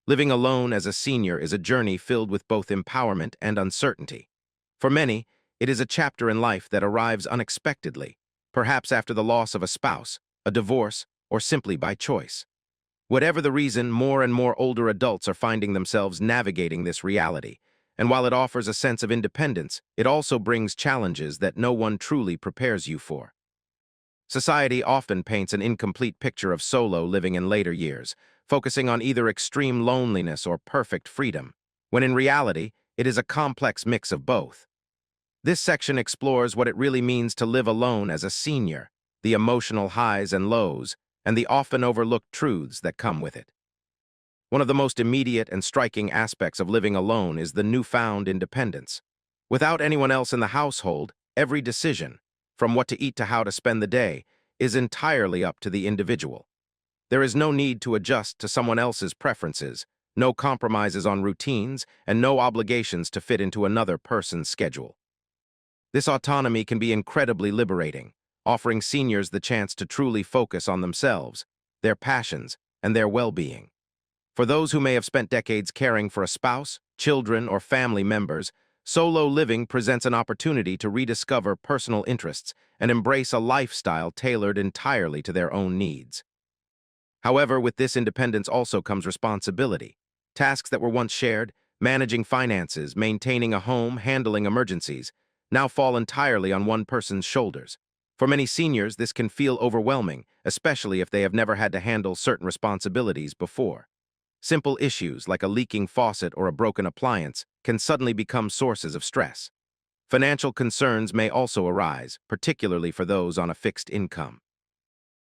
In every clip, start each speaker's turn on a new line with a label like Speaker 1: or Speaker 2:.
Speaker 1: Living alone as a senior is a journey filled with both empowerment and uncertainty. For many, it is a chapter in life that arrives unexpectedly, perhaps after the loss of a spouse, a divorce, or simply by choice. Whatever the reason, more and more older adults are finding themselves navigating this reality, and while it offers a sense of independence, it also brings challenges that no one truly prepares you for. Society often paints an incomplete picture of solo living in later years, focusing on either extreme loneliness or perfect freedom, when in reality, it is a complex mix of both. This section explores what it really means to live alone as a senior, the emotional highs and lows, and the often overlooked truths that come with it. One of the most immediate and striking aspects of living alone is the newfound independence. Without anyone else in the household, every decision, from what to eat to how to spend the day, is entirely up to the individual. There is no need to adjust to someone else's preferences, no compromises on routines, and no obligations to fit into another person's schedule. This autonomy can be incredibly liberating, offering seniors the chance to truly focus on themselves, their passions, and their well-being. For those who may have spent decades caring for a spouse, children, or family members, solo living presents an opportunity to rediscover personal interests and embrace a lifestyle tailored entirely to their own needs. However, with this independence also comes responsibility. Tasks that were once shared, managing finances, maintaining a home, handling emergencies, now fall entirely on one person's shoulders. For many seniors, this can feel overwhelming, especially if they have never had to handle certain responsibilities before. Simple issues like a leaking faucet or a broken appliance can suddenly become sources of stress. Financial concerns may also arise, particularly for those on a fixed income.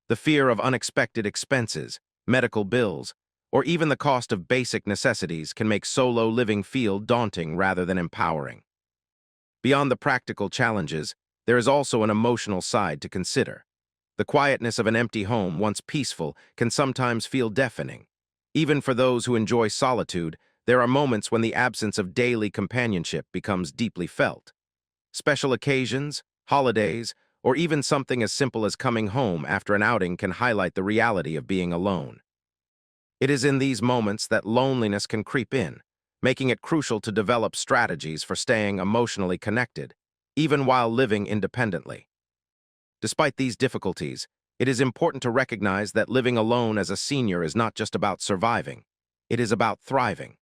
Speaker 1: The fear of unexpected expenses, medical bills, or even the cost of basic necessities can make solo living feel daunting rather than empowering. Beyond the practical challenges, there is also an emotional side to consider. The quietness of an empty home, once peaceful, can sometimes feel deafening. Even for those who enjoy solitude, there are moments when the absence of daily companionship becomes deeply felt. Special occasions, holidays, or even something as simple as coming home after an outing can highlight the reality of being alone. It is in these moments that loneliness can creep in, making it crucial to develop strategies for staying emotionally connected, even while living independently. Despite these difficulties, it is important to recognize that living alone as a senior is not just about surviving, it is about thriving.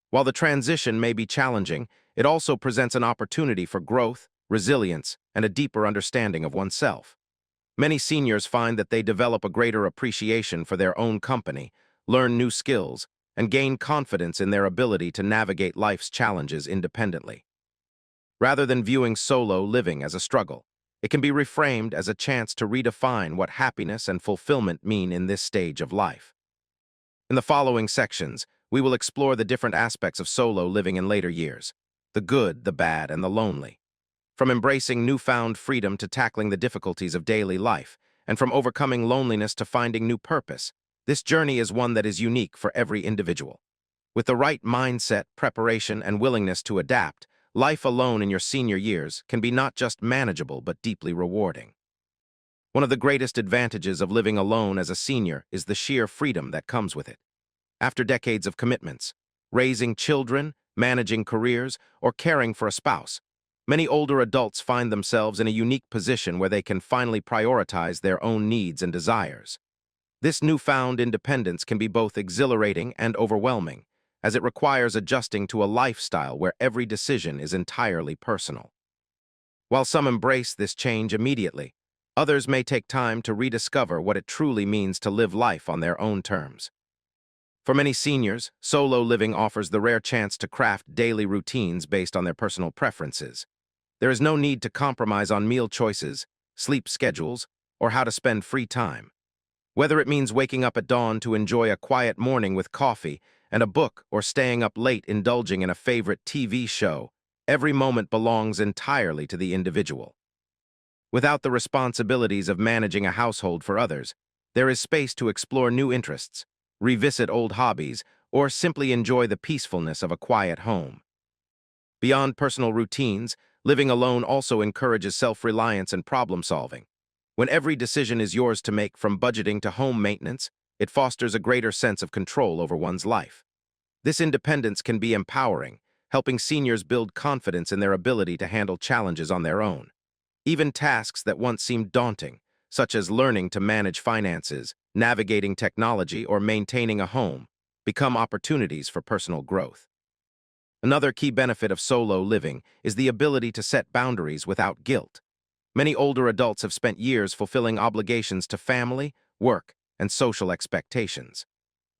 Speaker 1: While the transition may be challenging, it also presents an opportunity for growth, resilience, and a deeper understanding of oneself. Many seniors find that they develop a greater appreciation for their own company, learn new skills, and gain confidence in their ability to navigate life's challenges independently. Rather than viewing solo living as a struggle, it can be reframed as a chance to redefine what happiness and fulfillment mean in this stage of life. In the following sections, we will explore the different aspects of solo living in later years, the good, the bad, and the lonely. From embracing newfound freedom to tackling the difficulties of daily life, and from overcoming loneliness to finding new purpose, this journey is one that is unique for every individual. With the right mindset, preparation, and willingness to adapt, life alone in your senior years can be not just manageable but deeply rewarding. One of the greatest advantages of living alone as a senior is the sheer freedom that comes with it. After decades of commitments, raising children, managing careers, or caring for a spouse, many older adults find themselves in a unique position where they can finally prioritize their own needs and desires. This newfound independence can be both exhilarating and overwhelming, as it requires adjusting to a lifestyle where every decision is entirely personal. While some embrace this change immediately, others may take time to rediscover what it truly means to live life on their own terms. For many seniors, solo living offers the rare chance to craft daily routines based on their personal preferences. There is no need to compromise on meal choices, sleep schedules, or how to spend free time. Whether it means waking up at dawn to enjoy a quiet morning with coffee and a book or staying up late indulging in a favorite TV show, every moment belongs entirely to the individual. Without the responsibilities of managing a household for others, there is space to explore new interests, revisit old hobbies, or simply enjoy the peacefulness of a quiet home. Beyond personal routines, living alone also encourages self-reliance and problem-solving. When every decision is yours to make, from budgeting to home maintenance, it fosters a greater sense of control over one's life. This independence can be empowering, helping seniors build confidence in their ability to handle challenges on their own. Even tasks that once seemed daunting, such as learning to manage finances, navigating technology, or maintaining a home, become opportunities for personal growth. Another key benefit of solo living is the ability to set boundaries without guilt. Many older adults have spent years fulfilling obligations to family, work, and social expectations.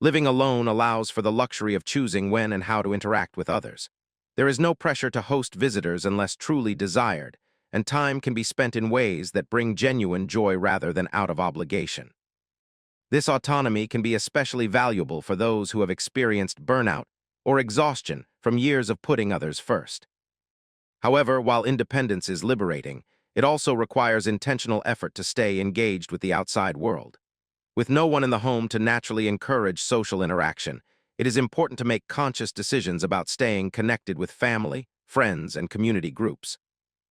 Speaker 1: Living alone allows for the luxury of choosing when and how to interact with others. There is no pressure to host visitors unless truly desired, and time can be spent in ways that bring genuine joy rather than out of obligation. This autonomy can be especially valuable for those who have experienced burnout or exhaustion from years of putting others first. However, while independence is liberating, it also requires intentional effort to stay engaged with the outside world. With no one in the home to naturally encourage social interaction, it is important to make conscious decisions about staying connected with family, friends, and community groups.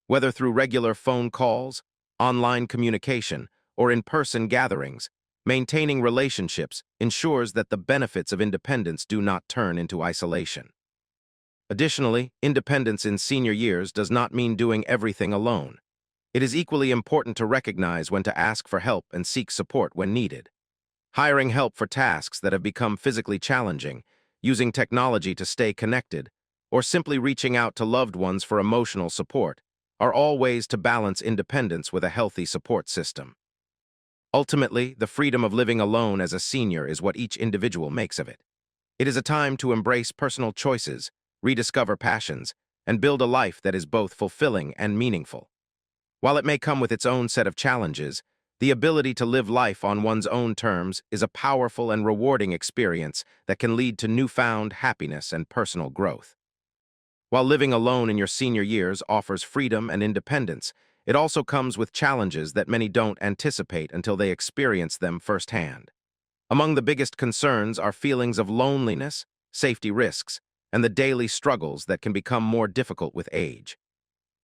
Speaker 1: Whether through regular phone calls, online communication, or in-person gatherings, maintaining relationships ensures that the benefits of independence do not turn into isolation. Additionally, independence in senior years does not mean doing everything alone. It is equally important to recognize when to ask for help and seek support when needed. Hiring help for tasks that have become physically challenging, using technology to stay connected, or simply reaching out to loved ones for emotional support are all ways to balance independence with a healthy support system. Ultimately, the freedom of living alone as a senior is what each individual makes of it. It is a time to embrace personal choices, rediscover passions, and build a life that is both fulfilling and meaningful. While it may come with its own set of challenges, the ability to live life on one's own terms is a powerful and rewarding experience that can lead to newfound happiness and personal growth. While living alone in your senior years offers freedom and independence, it also comes with challenges that many don't anticipate until they experience them firsthand. Among the biggest concerns are feelings of loneliness, safety risks, and the daily struggles that can become more difficult with age.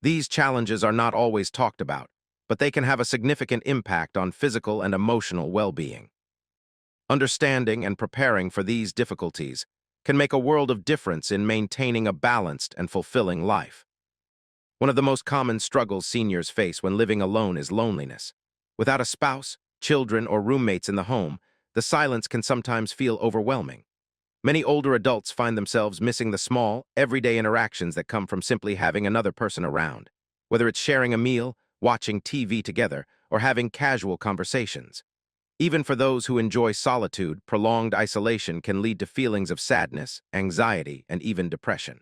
Speaker 1: These challenges are not always talked about, but they can have a significant impact on physical and emotional well-being. Understanding and preparing for these difficulties can make a world of difference in maintaining a balanced and fulfilling life. One of the most common struggles seniors face when living alone is loneliness. Without a spouse, children, or roommates in the home, the silence can sometimes feel overwhelming. Many older adults find themselves missing the small, everyday interactions that come from simply having another person around, whether it's sharing a meal, watching TV together, or having casual conversations. Even for those who enjoy solitude, prolonged isolation can lead to feelings of sadness, anxiety, and even depression.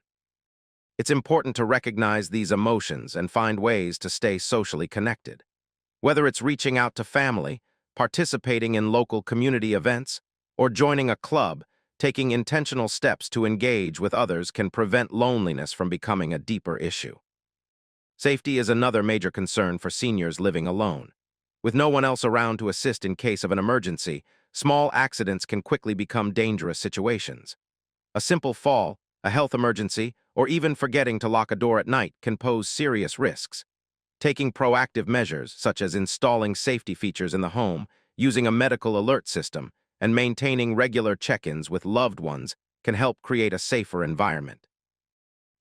Speaker 1: It's important to recognize these emotions and find ways to stay socially connected. Whether it's reaching out to family, participating in local community events, or joining a club, taking intentional steps to engage with others can prevent loneliness from becoming a deeper issue. Safety is another major concern for seniors living alone. With no one else around to assist in case of an emergency, small accidents can quickly become dangerous situations. A simple fall, a health emergency, or even forgetting to lock a door at night can pose serious risks. Taking proactive measures, such as installing safety features in the home, using a medical alert system, and maintaining regular check-ins with loved ones can help create a safer environment.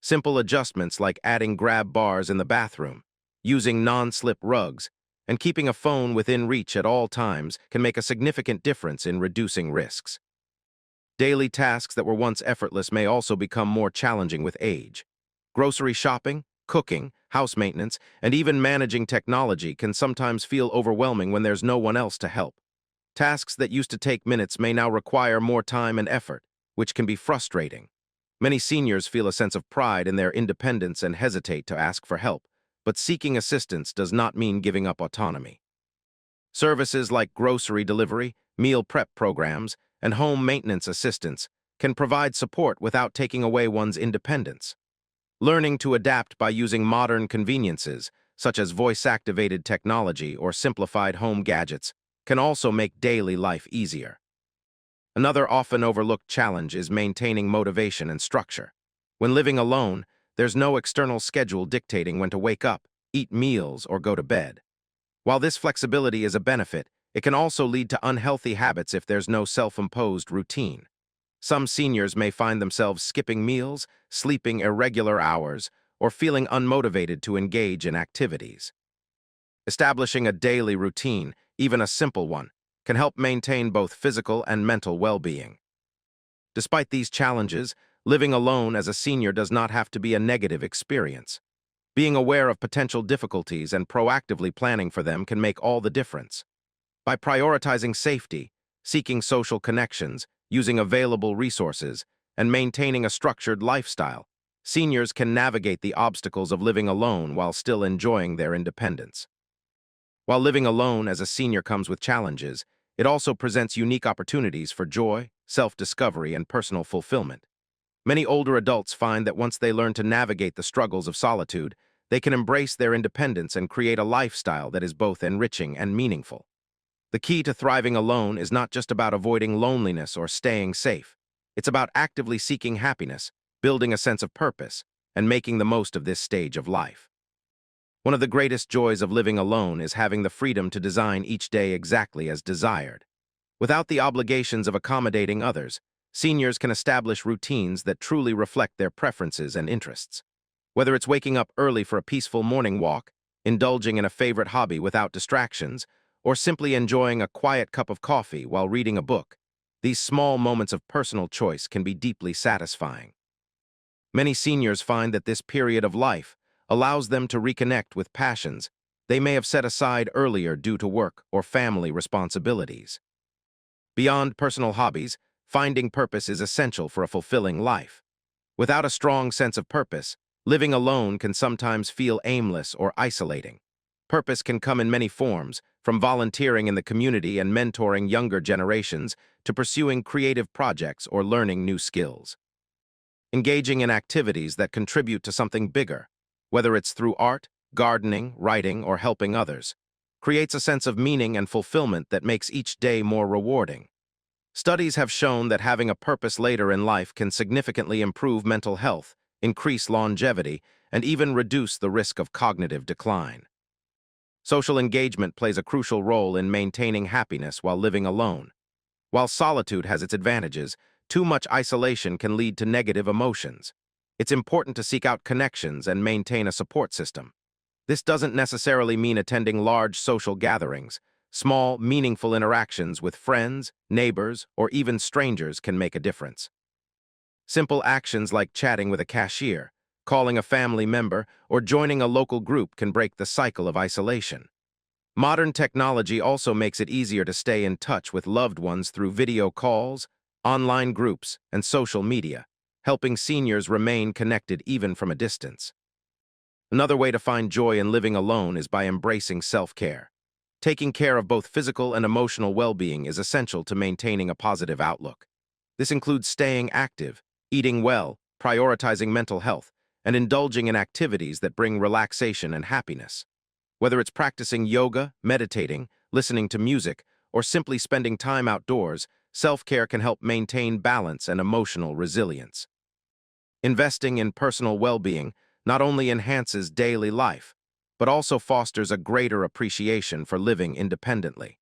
Speaker 1: Simple adjustments like adding grab bars in the bathroom, using non-slip rugs, and keeping a phone within reach at all times can make a significant difference in reducing risks. Daily tasks that were once effortless may also become more challenging with age. Grocery shopping, cooking, house maintenance, and even managing technology can sometimes feel overwhelming when there's no one else to help. Tasks that used to take minutes may now require more time and effort, which can be frustrating. Many seniors feel a sense of pride in their independence and hesitate to ask for help, but seeking assistance does not mean giving up autonomy. Services like grocery delivery, meal prep programs, and home maintenance assistance can provide support without taking away one's independence. Learning to adapt by using modern conveniences, such as voice-activated technology or simplified home gadgets, can also make daily life easier. Another often overlooked challenge is maintaining motivation and structure. When living alone, there's no external schedule dictating when to wake up, eat meals, or go to bed. While this flexibility is a benefit, it can also lead to unhealthy habits if there's no self-imposed routine. Some seniors may find themselves skipping meals, sleeping irregular hours, or feeling unmotivated to engage in activities. Establishing a daily routine, even a simple one, can help maintain both physical and mental well-being. Despite these challenges, living alone as a senior does not have to be a negative experience. Being aware of potential difficulties and proactively planning for them can make all the difference. By prioritizing safety, seeking social connections, using available resources, and maintaining a structured lifestyle, seniors can navigate the obstacles of living alone while still enjoying their independence. While living alone as a senior comes with challenges, it also presents unique opportunities for joy, self-discovery, and personal fulfillment. Many older adults find that once they learn to navigate the struggles of solitude, they can embrace their independence and create a lifestyle that is both enriching and meaningful. The key to thriving alone is not just about avoiding loneliness or staying safe. It's about actively seeking happiness, building a sense of purpose, and making the most of this stage of life. One of the greatest joys of living alone is having the freedom to design each day exactly as desired. Without the obligations of accommodating others, seniors can establish routines that truly reflect their preferences and interests. Whether it's waking up early for a peaceful morning walk, indulging in a favorite hobby without distractions, or simply enjoying a quiet cup of coffee while reading a book, these small moments of personal choice can be deeply satisfying. Many seniors find that this period of life allows them to reconnect with passions they may have set aside earlier due to work or family responsibilities. Beyond personal hobbies, finding purpose is essential for a fulfilling life. Without a strong sense of purpose, living alone can sometimes feel aimless or isolating. Purpose can come in many forms, from volunteering in the community and mentoring younger generations to pursuing creative projects or learning new skills. Engaging in activities that contribute to something bigger, whether it's through art, gardening, writing, or helping others, creates a sense of meaning and fulfillment that makes each day more rewarding. Studies have shown that having a purpose later in life can significantly improve mental health, increase longevity, and even reduce the risk of cognitive decline. Social engagement plays a crucial role in maintaining happiness while living alone. While solitude has its advantages, too much isolation can lead to negative emotions. It's important to seek out connections and maintain a support system. This doesn't necessarily mean attending large social gatherings. Small, meaningful interactions with friends, neighbors, or even strangers can make a difference. Simple actions like chatting with a cashier, calling a family member, or joining a local group can break the cycle of isolation. Modern technology also makes it easier to stay in touch with loved ones through video calls, online groups, and social media, helping seniors remain connected even from a distance. Another way to find joy in living alone is by embracing self-care. Taking care of both physical and emotional well-being is essential to maintaining a positive outlook. This includes staying active, eating well, prioritizing mental health, and indulging in activities that bring relaxation and happiness. Whether it's practicing yoga, meditating, listening to music, or simply spending time outdoors, self-care can help maintain balance and emotional resilience. Investing in personal well-being not only enhances daily life, but also fosters a greater appreciation for living independently.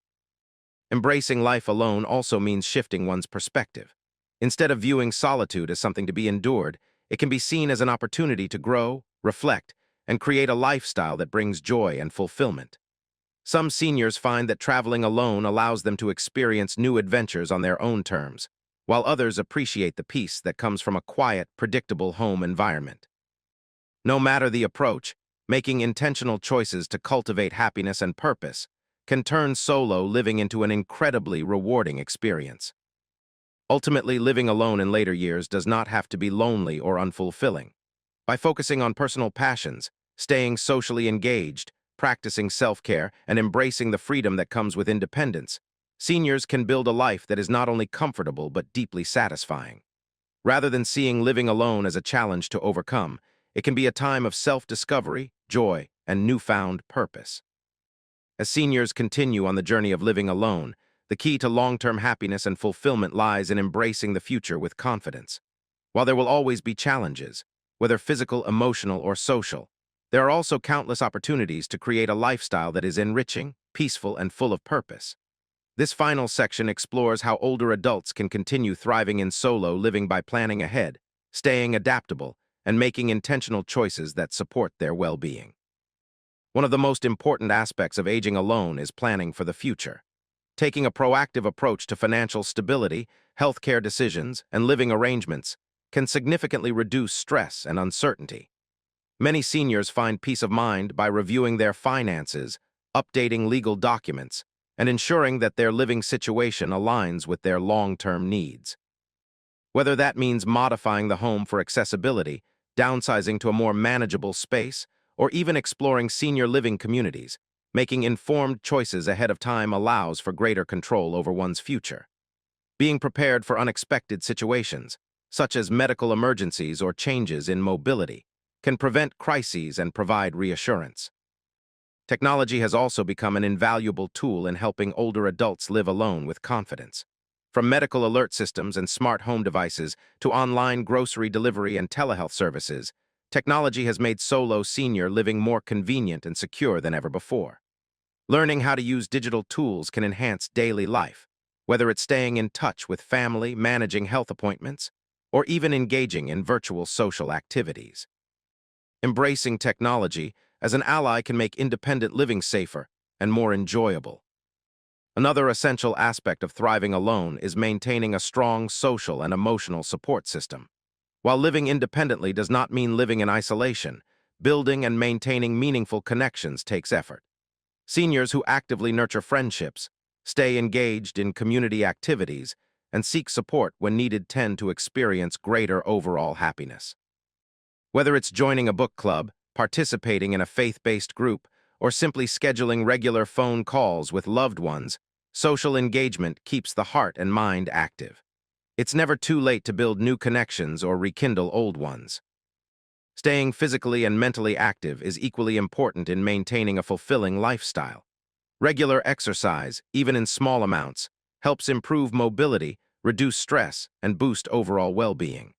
Speaker 1: Embracing life alone also means shifting one's perspective. Instead of viewing solitude as something to be endured, it can be seen as an opportunity to grow, reflect, and create a lifestyle that brings joy and fulfillment. Some seniors find that traveling alone allows them to experience new adventures on their own terms, while others appreciate the peace that comes from a quiet, predictable home environment. No matter the approach, making intentional choices to cultivate happiness and purpose can turn solo living into an incredibly rewarding experience. Ultimately, living alone in later years does not have to be lonely or unfulfilling. By focusing on personal passions, staying socially engaged, practicing self-care, and embracing the freedom that comes with independence, seniors can build a life that is not only comfortable but deeply satisfying. Rather than seeing living alone as a challenge to overcome, it can be a time of self-discovery, joy, and newfound purpose. As seniors continue on the journey of living alone, the key to long-term happiness and fulfillment lies in embracing the future with confidence. While there will always be challenges, whether physical, emotional, or social, there are also countless opportunities to create a lifestyle that is enriching, peaceful, and full of purpose. This final section explores how older adults can continue thriving in solo living by planning ahead, staying adaptable, and making intentional choices that support their well-being. One of the most important aspects of aging alone is planning for the future. Taking a proactive approach to financial stability, healthcare decisions, and living arrangements can significantly reduce stress and uncertainty. Many seniors find peace of mind by reviewing their finances, updating legal documents, and ensuring that their living situation aligns with their long-term needs. Whether that means modifying the home for accessibility, downsizing to a more manageable space, or even exploring senior living communities, making informed choices ahead of time allows for greater control over one's future. Being prepared for unexpected situations, such as medical emergencies or changes in mobility, can prevent crises and provide reassurance. Technology has also become an invaluable tool in helping older adults live alone with confidence. From medical alert systems and smart home devices to online grocery delivery and telehealth services, technology has made solo senior living more convenient and secure than ever before. Learning how to use digital tools can enhance daily life, whether it's staying in touch with family, managing health appointments, or even engaging in virtual social activities. Embracing technology as an ally can make independent living safer and more enjoyable. Another essential aspect of thriving alone is maintaining a strong social and emotional support system. While living independently does not mean living in isolation, building and maintaining meaningful connections takes effort. Seniors who actively nurture friendships, stay engaged in community activities, and seek support when needed tend to experience greater overall happiness. Whether it's joining a book club, participating in a faith-based group, or simply scheduling regular phone calls with loved ones, social engagement keeps the heart and mind active. It's never too late to build new connections or rekindle old ones. Staying physically and mentally active is equally important in maintaining a fulfilling lifestyle. Regular exercise, even in small amounts, helps improve mobility, reduce stress, and boost overall well-being.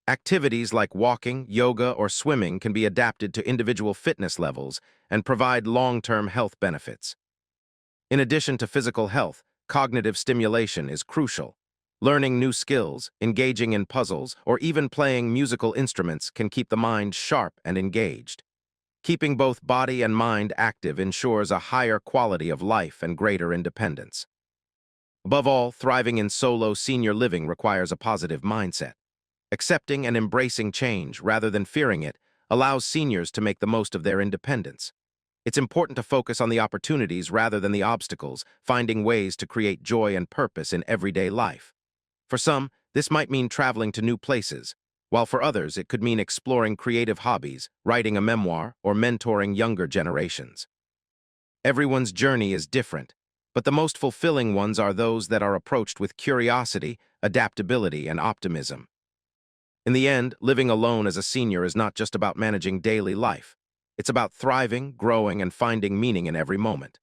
Speaker 1: Activities like walking, yoga, or swimming can be adapted to individual fitness levels and provide long-term health benefits. In addition to physical health, cognitive stimulation is crucial. Learning new skills, engaging in puzzles, or even playing musical instruments can keep the mind sharp and engaged. Keeping both body and mind active ensures a higher quality of life and greater independence. Above all, thriving in solo senior living requires a positive mindset. Accepting and embracing change rather than fearing it allows seniors to make the most of their independence. It's important to focus on the opportunities rather than the obstacles, finding ways to create joy and purpose in everyday life. For some, this might mean traveling to new places, while for others it could mean exploring creative hobbies, writing a memoir, or mentoring younger generations. Everyone's journey is different, but the most fulfilling ones are those that are approached with curiosity, adaptability, and optimism. In the end, living alone as a senior is not just about managing daily life. It's about thriving, growing, and finding meaning in every moment.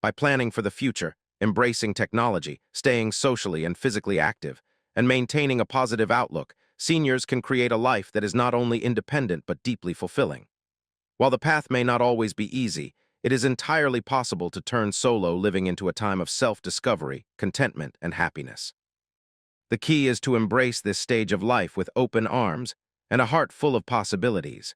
Speaker 1: By planning for the future, embracing technology, staying socially and physically active, and maintaining a positive outlook, seniors can create a life that is not only independent but deeply fulfilling. While the path may not always be easy, it is entirely possible to turn solo living into a time of self-discovery, contentment, and happiness. The key is to embrace this stage of life with open arms and a heart full of possibilities.